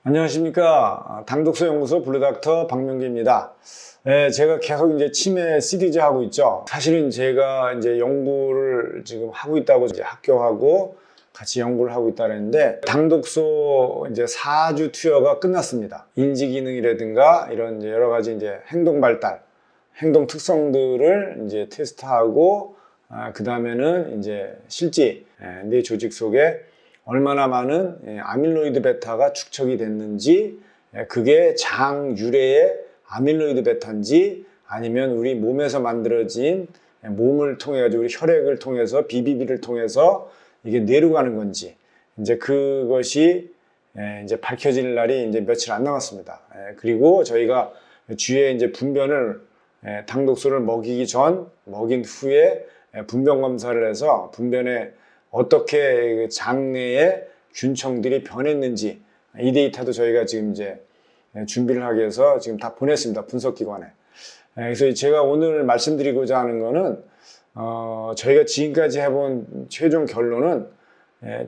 안녕하십니까. 당독소 연구소 블루닥터 박명기입니다. 제가 계속 이제 치매 시리즈 하고 있죠. 사실은 제가 이제 연구를 지금 하고 있다고 이제 학교하고 같이 연구를 하고 있다 그랬는데, 당독소 이제 4주 투여가 끝났습니다. 인지 기능이라든가 이런 이제 여러 가지 이제 행동 발달, 행동 특성들을 이제 테스트하고, 그 다음에는 이제 실제 뇌 조직 속에 얼마나 많은 아밀로이드 베타가 축적이 됐는지, 그게 장 유래의 아밀로이드 베타인지 아니면 우리 몸에서 만들어진 몸을 통해 가지고 우리 혈액을 통해서 BBB를 통해서 이게 뇌로 가는 건지, 이제 그것이 이제 밝혀질 날이 이제 며칠 안 남았습니다. 그리고 저희가 주에 이제 분변을 당독소를 먹이기 전, 먹인 후에 분변 검사를 해서 분변에 어떻게 장내의 균층들이 변했는지, 이 데이터도 저희가 지금 이제 준비를 하기 위해서 지금 다 보냈습니다. 분석기관에. 그래서 제가 오늘 말씀드리고자 하는 거는, 저희가 지금까지 해본 최종 결론은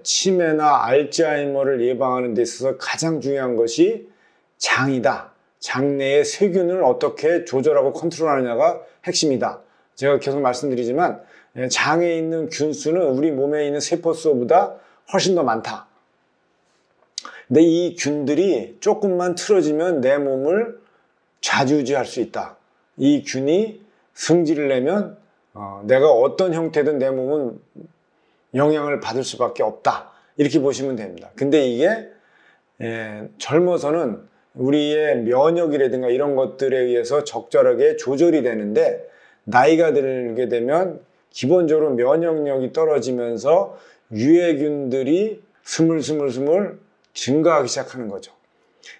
치매나 알츠하이머를 예방하는 데 있어서 가장 중요한 것이 장이다. 장내의 세균을 어떻게 조절하고 컨트롤하느냐가 핵심이다. 제가 계속 말씀드리지만 장에 있는 균수는 우리 몸에 있는 세포수보다 훨씬 더 많다. 근데 이 균들이 조금만 틀어지면 내 몸을 좌지우지할 수 있다. 이 균이 승질을 내면 내가 어떤 형태든 내 몸은 영향을 받을 수밖에 없다. 이렇게 보시면 됩니다. 근데 이게 젊어서는 우리의 면역이라든가 이런 것들에 의해서 적절하게 조절이 되는데, 나이가 들게 되면 기본적으로 면역력이 떨어지면서 유해균들이 스물스물 증가하기 시작하는 거죠.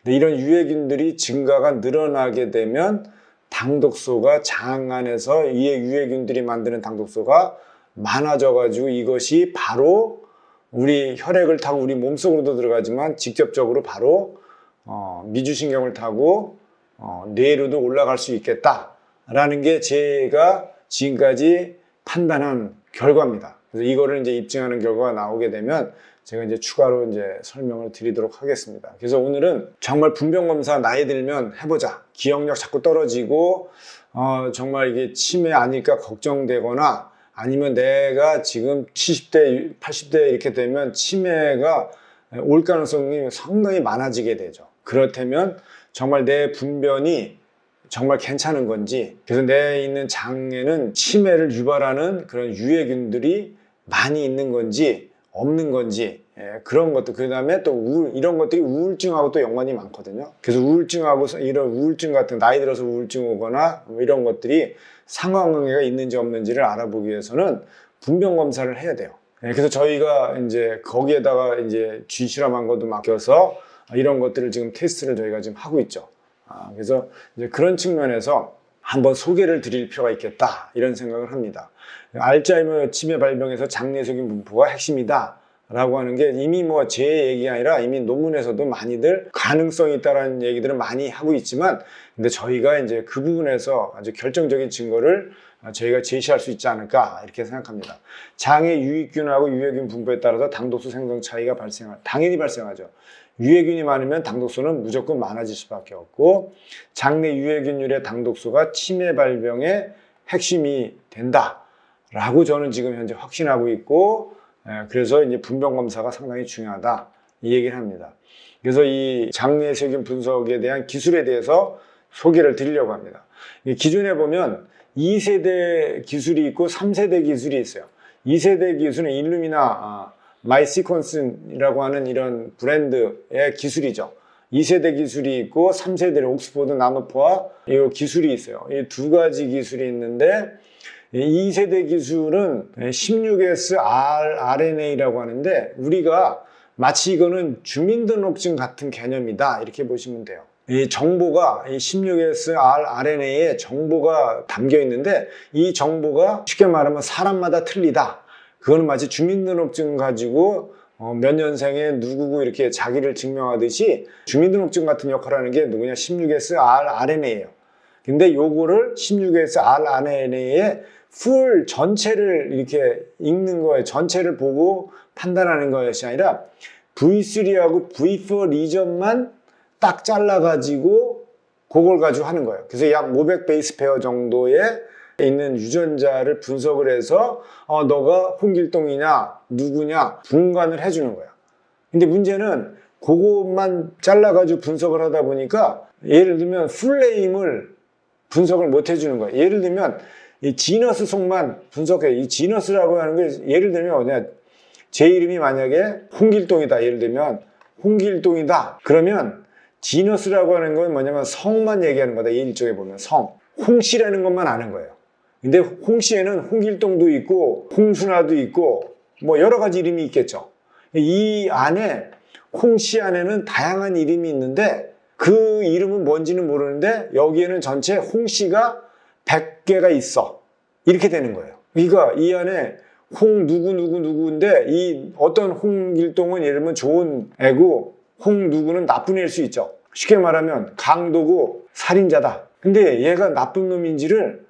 근데 이런 유해균들이 증가가 늘어나게 되면 당독소가 장 안에서 이 유해균들이 만드는 당독소가 많아져가지고 이것이 바로 우리 혈액을 타고 우리 몸속으로도 들어가지만 직접적으로 바로 미주신경을 타고 뇌로도 올라갈 수 있겠다라는 게 제가 지금까지 판단한 결과입니다. 그래서 이거를 이제 입증하는 결과가 나오게 되면 제가 이제 추가로 이제 설명을 드리도록 하겠습니다. 그래서 오늘은 정말 분변 검사 나이 들면 해보자. 기억력 자꾸 떨어지고, 정말 이게 치매 아닐까 걱정되거나, 아니면 내가 지금 70대, 80대 이렇게 되면 치매가 올 가능성이 상당히 많아지게 되죠. 그렇다면 정말 내 분변이 정말 괜찮은 건지, 그래서 내 있는 장에는 치매를 유발하는 그런 유해균들이 많이 있는 건지 없는 건지, 그런 것도, 그 다음에 또 이런 것들이 우울증하고 또 연관이 많거든요. 그래서 우울증하고 이런 우울증 같은, 나이 들어서 우울증 오거나 뭐 이런 것들이 상호관계가 있는지 없는지를 알아보기 위해서는 분변 검사를 해야 돼요. 그래서 저희가 이제 거기에다가 이제 쥐실험한 것도 맡겨서 이런 것들을 지금 테스트를 저희가 지금 하고 있죠. 그래서 이제 그런 측면에서 한번 소개를 드릴 필요가 있겠다, 이런 생각을 합니다. 알츠하이머 치매 발병에서 장내세균 분포가 핵심이다 라고 하는 게 이미 뭐 제 얘기가 아니라 이미 논문에서도 많이들 가능성이 있다라는 얘기들을 많이 하고 있지만, 근데 저희가 이제 그 부분에서 아주 결정적인 증거를 저희가 제시할 수 있지 않을까, 이렇게 생각합니다. 장의 유익균하고 유해균 분포에 따라서 당독소 생성 차이가 당연히 발생하죠. 유해균이 많으면 당독소는 무조건 많아질 수밖에 없고, 장내 유해균율의 당독소가 치매 발병의 핵심이 된다라고 저는 지금 현재 확신하고 있고, 그래서 이제 분변 검사가 상당히 중요하다, 이 얘기를 합니다. 그래서 이 장내 세균 분석에 대한 기술에 대해서 소개를 드리려고 합니다. 기존에 보면 2세대 기술이 있고 3세대 기술이 있어요. 2세대 기술은 일루미나 마이시퀀스라고 하는 이런 브랜드의 기술이죠. 2세대 기술이 있고 3세대는 옥스포드 나노포와 이 기술이 있어요. 이 두 가지 기술이 있는데, 2세대 기술은 16S rRNA라고 하는데, 우리가 마치 이거는 주민등록증 같은 개념이다, 이렇게 보시면 돼요. 이 정보가, 이 16S rRNA에 정보가 담겨 있는데, 이 정보가 쉽게 말하면 사람마다 틀리다. 그거는 마치 주민등록증 가지고 몇 년생에 누구고 이렇게 자기를 증명하듯이 주민등록증 같은 역할을 하는 게 누구냐, 16S rRNA예요. 근데 요거를 16S rRNA의 풀 전체를 이렇게 읽는 거예요. 전체를 보고 판단하는 것이 아니라 V3하고 V4 리전만 딱 잘라가지고 그걸 가지고 하는 거예요. 그래서 약 500 베이스 페어 정도의 있는 유전자를 분석을 해서 너가 홍길동이냐 누구냐 분간을 해주는 거야. 근데 문제는 그것만 잘라가지고 분석을 하다 보니까 예를 들면 풀네임을 분석을 못 해주는 거야. 예를 들면 이 지너스 속만 분석해. 이 지너스라고 하는 게 예를 들면 뭐냐, 제 이름이 만약에 홍길동이다. 예를 들면 홍길동이다. 그러면 지너스라고 하는 건 뭐냐면 성만 얘기하는 거다. 일종에 보면 성. 홍씨라는 것만 아는 거예요. 근데 홍씨에는 홍길동도 있고 홍순아도 있고 뭐 여러 가지 이름이 있겠죠. 이 안에 홍씨 안에는 다양한 이름이 있는데 그 이름은 뭔지는 모르는데 여기에는 전체 홍씨가 100개가 있어. 이렇게 되는 거예요. 그러니까 이 안에 홍 누구인데 이 어떤 홍길동은 예를 들면 좋은 애고 홍 누구는 나쁜 애일 수 있죠. 쉽게 말하면 강도고 살인자다. 근데 얘가 나쁜 놈인지를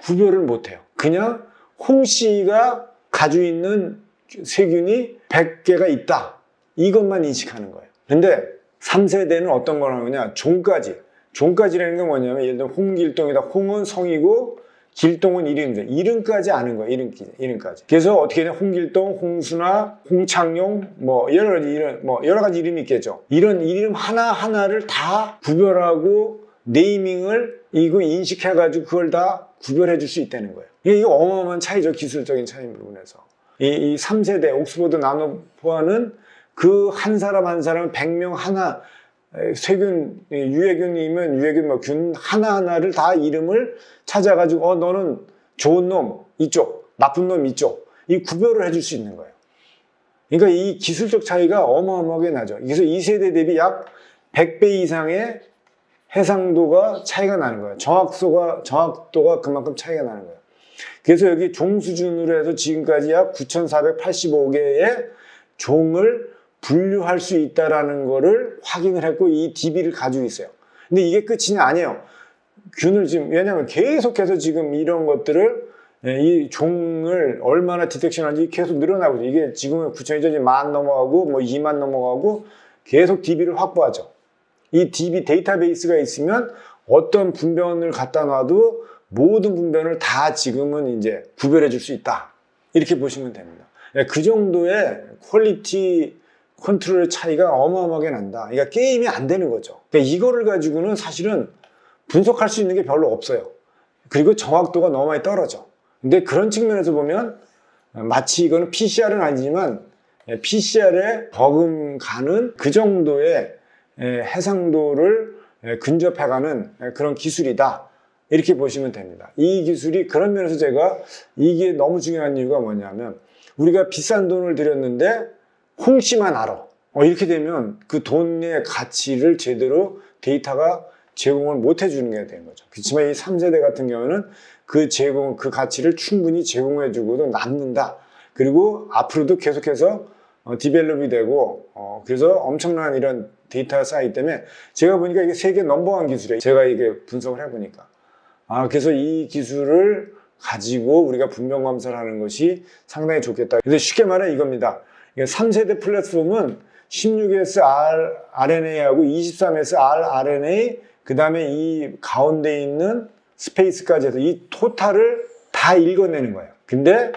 구별을 못해요. 그냥 홍씨가 가지고 있는 세균이 100개가 있다. 이것만 인식하는 거예요. 근데 3세대는 어떤 걸 하느냐? 종까지. 종까지라는 건 뭐냐면 예를 들면 홍길동이다. 홍은 성이고 길동은 이름이죠. 이름까지 아는 거예요. 이름까지. 그래서 어떻게 되냐? 홍길동, 홍순아, 홍창용, 여러 가지 이름이 있겠죠. 이런 이름 하나하나를 다 구별하고 네이밍을 이거 인식해가지고 그걸 다 구별해 줄 수 있다는 거예요. 이게 어마어마한 차이죠. 기술적인 차이 부분에서. 이 3세대 옥스퍼드 나노포화는 그 한 사람 한 사람 100명 하나 세균, 유해균이면 유해균 균 하나하나를 다 이름을 찾아가지고 너는 좋은 놈 이쪽, 나쁜 놈 이쪽 이 구별을 해줄 수 있는 거예요. 그러니까 이 기술적 차이가 어마어마하게 나죠. 그래서 2세대 대비 약 100배 이상의 해상도가 차이가 나는 거예요. 정확도가 그만큼 차이가 나는 거예요. 그래서 여기 종 수준으로 해서 지금까지 약 9,485개의 종을 분류할 수 있다는 거를 확인을 했고 이 DB를 가지고 있어요. 근데 이게 끝이 아니에요. 균을 지금 왜냐하면 계속해서 지금 이런 것들을 이 종을 얼마나 디텍션하는지 계속 늘어나고 있어요. 이게 지금은 9,000이죠. 10,000 넘어가고 뭐 2만 넘어가고 계속 DB를 확보하죠. 이 DB 데이터베이스가 있으면 어떤 분변을 갖다 놔도 모든 분변을 다 지금은 이제 구별해 줄 수 있다. 이렇게 보시면 됩니다. 그 정도의 퀄리티 컨트롤의 차이가 어마어마하게 난다. 그러니까 게임이 안 되는 거죠. 그러니까 이거를 가지고는 사실은 분석할 수 있는 게 별로 없어요. 그리고 정확도가 너무 많이 떨어져. 근데 그런 측면에서 보면 마치 이거는 PCR은 아니지만 PCR에 버금가는 그 정도의 해상도를 근접해가는 그런 기술이다. 이렇게 보시면 됩니다. 이 기술이 그런 면에서 제가 이게 너무 중요한 이유가 뭐냐면 우리가 비싼 돈을 들였는데 홍씨만 알아. 이렇게 되면 그 돈의 가치를 제대로 데이터가 제공을 못 해주는 게 되는 거죠. 그렇지만 이 3세대 같은 경우는 그 가치를 충분히 제공해주고도 남는다. 그리고 앞으로도 계속해서 디벨롭이 되고 그래서 엄청난 이런 데이터가 쌓이기 때문에 제가 보니까 이게 세계 넘버원 기술이에요. 제가 이게 분석을 해보니까. 그래서 이 기술을 가지고 우리가 분변 검사를 하는 것이 상당히 좋겠다. 그래서 쉽게 말해 이겁니다. 3세대 플랫폼은 16S RNA하고 23S rRNA 그 다음에 이 가운데 있는 스페이스까지 해서 이 토탈을 다 읽어내는 거예요. 근데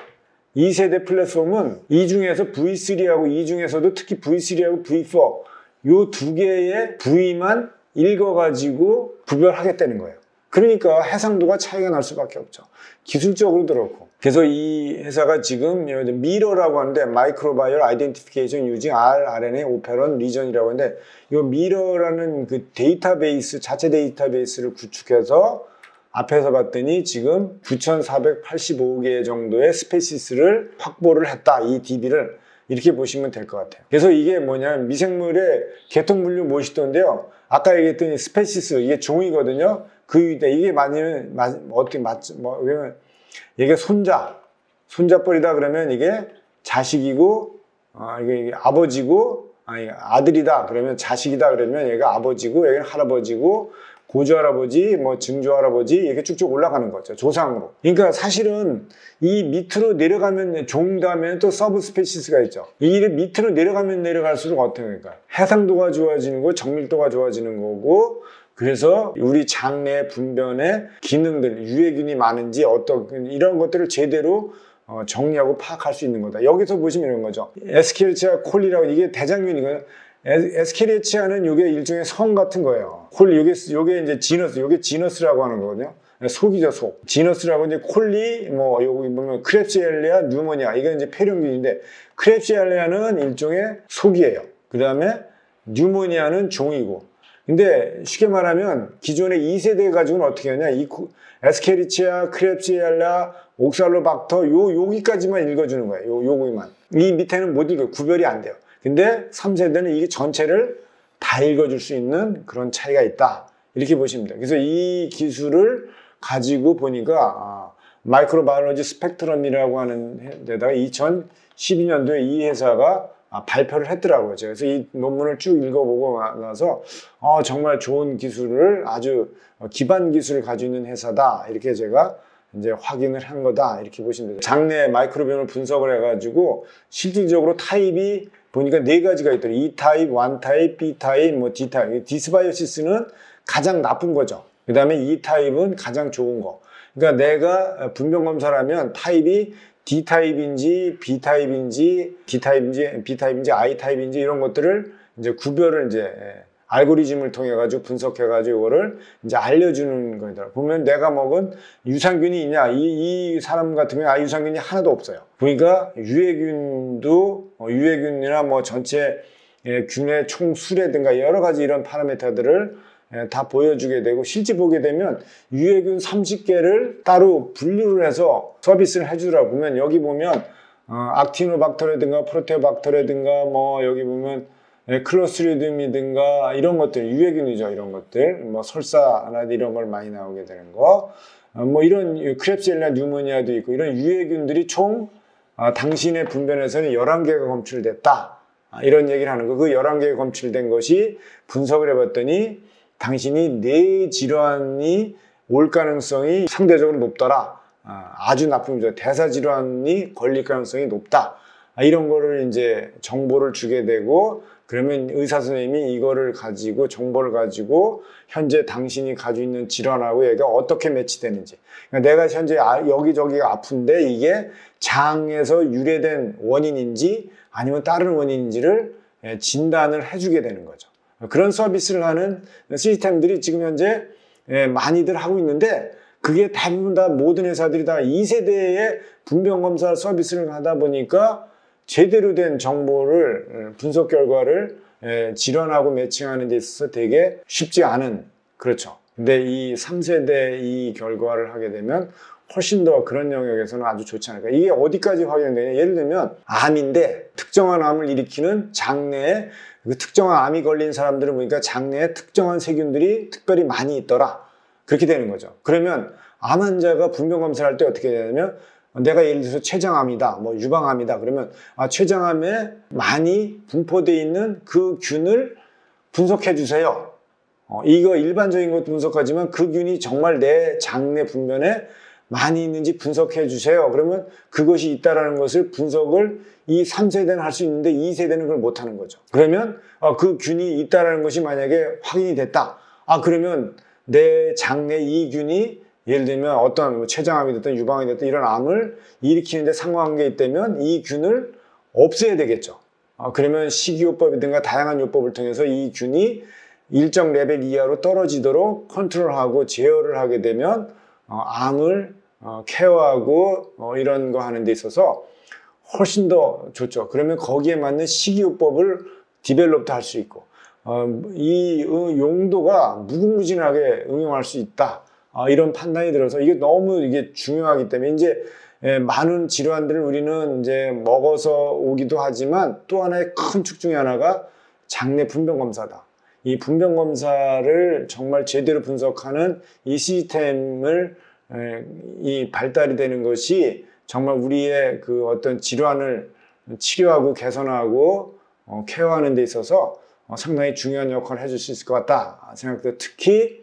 2세대 플랫폼은 이 중에서 V3하고 이 중에서도 특히 V3하고 V4 요 두 개의 부위만 읽어가지고 구별하겠다는 거예요. 그러니까 해상도가 차이가 날 수밖에 없죠. 기술적으로도 그렇고. 그래서 이 회사가 지금 미러라고 하는데 마이크로바이얼 아이덴티피케이션 유징 rRNA 오페런 리전이라고 하는데 이 미러라는 그 데이터베이스 자체 데이터베이스를 구축해서 앞에서 봤더니 지금 9,485개 정도의 스페시스를 확보를 했다. 이 DB를 이렇게 보시면 될 것 같아요. 그래서 이게 뭐냐면 미생물의 계통 분류 모시던데요. 아까 얘기했더니 스페시스 이게 종이거든요. 그 위에 이게 맞으면 어떻게 맞지? 왜냐면 이게 손자뻘이다 그러면 이게 자식이고 이게 아버지고 아들이다 그러면 자식이다 그러면 얘가 아버지고 여기는 할아버지고 고조 할아버지, 뭐 증조 할아버지 이렇게 쭉쭉 올라가는 거죠. 조상으로. 그러니까 사실은 이 밑으로 내려가면 종다음에 또 서브 스페시스가 있죠. 이 밑으로 내려가면 내려갈수록 어떻게 될까? 해상도가 좋아지는 거, 정밀도가 좋아지는 거고, 그래서 우리 장내 분변의 기능들, 유해균이 많은지 어떤 이런 것들을 제대로 정리하고 파악할 수 있는 거다. 여기서 보시면 이런 거죠. 에스케리치아 콜리라고 이게 대장균이거든요. 에스케리치아는 이게 일종의 성 같은 거예요. 콜리 요게 이제 지너스, 요게 지너스라고 하는 거거든요. 속이죠, 속. 지너스라고 이제 콜리, 뭐 여기 보면 크랩시엘리아, 뉴모니아 이건 이제 폐렴균인데 크랩시엘리아는 일종의 속이에요. 그 다음에 뉴모니아는 종이고. 근데 쉽게 말하면 기존의 2세대 가지고는 어떻게 하냐? 이 에스케리치아, 크랩시엘라, 옥살로박터 여기까지만 읽어주는 거예요. 요기만. 이 밑에는 못 읽어요. 구별이 안 돼요. 근데 3세대는 이게 전체를 다 읽어줄 수 있는 그런 차이가 있다. 이렇게 보시면 돼요. 그래서 이 기술을 가지고 보니까 마이크로바이올로지 스펙트럼이라고 하는 데다가 2012년도에 이 회사가 발표를 했더라고요. 그래서 이 논문을 쭉 읽어보고 나서 정말 좋은 기술을 아주 기반 기술을 가지고 있는 회사다. 이렇게 제가 이제 확인을 한 거다. 이렇게 보시면 돼요. 장내 마이크로비옴을 분석을 해가지고 실질적으로 타입이 보니까 4가지가 있더라고요. E 타입, 1 타입, B 타입, 뭐 D 타입. 디스바이오시스는 가장 나쁜 거죠. 그 다음에 E 타입은 가장 좋은 거. 그러니까 내가 분변 검사를 하면 타입이 D 타입인지 B 타입인지 D 타입인지 B 타입인지 I 타입인지 이런 것들을 이제 구별을 이제 알고리즘을 통해 가지고 분석해 가지고 이거를 이제 알려주는 거더라고요. 보면 내가 먹은 유산균이 있냐? 이 사람 같은 경우에 유산균이 하나도 없어요. 그러니까 유해균도 유해균이나 뭐 전체 균의 총수라든가 여러 가지 이런 파라미터들을 다 보여주게 되고 실제 보게 되면 유해균 30개를 따로 분류를 해서 서비스를 해주더라고. 보면 여기 보면 악티노박터라든가 프로테오박터라든가 뭐 여기 보면 클로스트리디움이든가 이런 것들 유해균이죠. 이런 것들 뭐 설사나 이런 걸 많이 나오게 되는 거 뭐 이런 크랩시엘라 뉴모니아도 있고 이런 유해균들이 총 당신의 분변에서는 11개가 검출됐다. 이런 얘기를 하는 거. 그 11개가 검출된 것이 분석을 해봤더니 당신이 뇌 질환이 올 가능성이 상대적으로 높더라. 아주 나쁜 점, 대사 질환이 걸릴 가능성이 높다. 이런 거를 이제 정보를 주게 되고 그러면 의사 선생님이 이거를 가지고 정보를 가지고 현재 당신이 가지고 있는 질환하고 얘가 어떻게 매치되는지. 그러니까 내가 현재 여기저기가 아픈데 이게 장에서 유래된 원인인지 아니면 다른 원인인지를 진단을 해주게 되는 거죠. 그런 서비스를 하는 시스템들이 지금 현재 많이들 하고 있는데 그게 대부분 다 모든 회사들이 다 2세대의 분변검사 서비스를 하다 보니까 제대로 된 정보를 분석 결과를 질환하고 매칭하는 데 있어서 되게 쉽지 않은 그렇죠. 근데 이 3세대 이 결과를 하게 되면 훨씬 더 그런 영역에서는 아주 좋지 않을까. 이게 어디까지 확인되냐. 예를 들면 암인데 특정한 암을 일으키는 장내에 그 특정한 암이 걸린 사람들을 보니까 장내에 특정한 세균들이 특별히 많이 있더라. 그렇게 되는 거죠. 그러면 암 환자가 분변 검사를 할 때 어떻게 되냐면 내가 예를 들어서 췌장암이다, 뭐 유방암이다. 그러면 췌장암에 많이 분포되어 있는 그 균을 분석해 주세요. 이거 일반적인 것도 분석하지만 그 균이 정말 내 장내 분변에 많이 있는지 분석해 주세요. 그러면 그것이 있다라는 것을 분석을 이 3세대는 할 수 있는데 2세대는 그걸 못하는 거죠. 그러면 그 균이 있다라는 것이 만약에 확인이 됐다. 그러면 내 장내 이 균이 예를 들면 어떤 췌장암이 됐든 유방암이 됐든 이런 암을 일으키는데 상관관계가 있다면 이 균을 없애야 되겠죠. 그러면 식이요법이든가 다양한 요법을 통해서 이 균이 일정 레벨 이하로 떨어지도록 컨트롤하고 제어를 하게 되면 암을 케어하고 이런 거 하는 데 있어서 훨씬 더 좋죠. 그러면 거기에 맞는 식이요법을 디벨롭도 할 수 있고 이 용도가 무궁무진하게 응용할 수 있다. 이런 판단이 들어서 이게 너무 이게 중요하기 때문에 이제 많은 질환들을 우리는 이제 먹어서 오기도 하지만 또 하나의 큰 축 중에 하나가 장내 분변 검사다. 이 분변 검사를 정말 제대로 분석하는 이 시스템을 이 발달이 되는 것이 정말 우리의 그 어떤 질환을 치료하고 개선하고 케어하는 데 있어서 상당히 중요한 역할을 해줄 수 있을 것 같다 생각돼요. 특히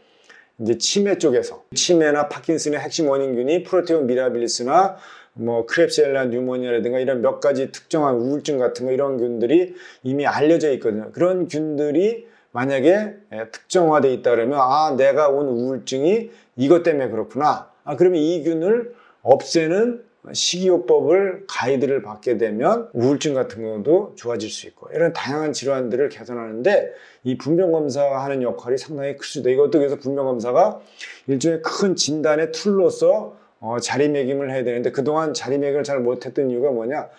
이제 치매 쪽에서 치매나 파킨슨의 핵심 원인균이 프로테온 미라빌리스나 뭐 크랩시엘라 뉴모니아라든가 이런 몇 가지 특정한 우울증 같은 거 이런 균들이 이미 알려져 있거든요. 그런 균들이 만약에 특정화되어 있다 그러면 아 내가 온 우울증이 이것 때문에 그렇구나. 아 그러면 이 균을 없애는 식이요법을 가이드를 받게 되면 우울증 같은 것도 좋아질 수 있고 이런 다양한 질환들을 개선하는데 이 분명검사가 하는 역할이 상당히 클 수 있다. 이것도 그래서 분명검사가 일종의 큰 진단의 툴로서 자리매김을 해야 되는데 그동안 자리매김을 잘 못했던 이유가 뭐냐,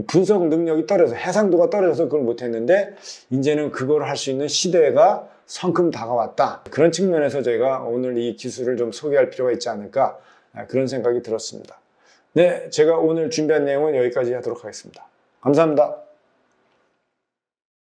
분석 능력이 떨어져서 해상도가 떨어져서 그걸 못했는데 이제는 그걸 할 수 있는 시대가 성큼 다가왔다. 그런 측면에서 저희가 오늘 이 기술을 좀 소개할 필요가 있지 않을까 그런 생각이 들었습니다. 네, 제가 오늘 준비한 내용은 여기까지 하도록 하겠습니다. 감사합니다.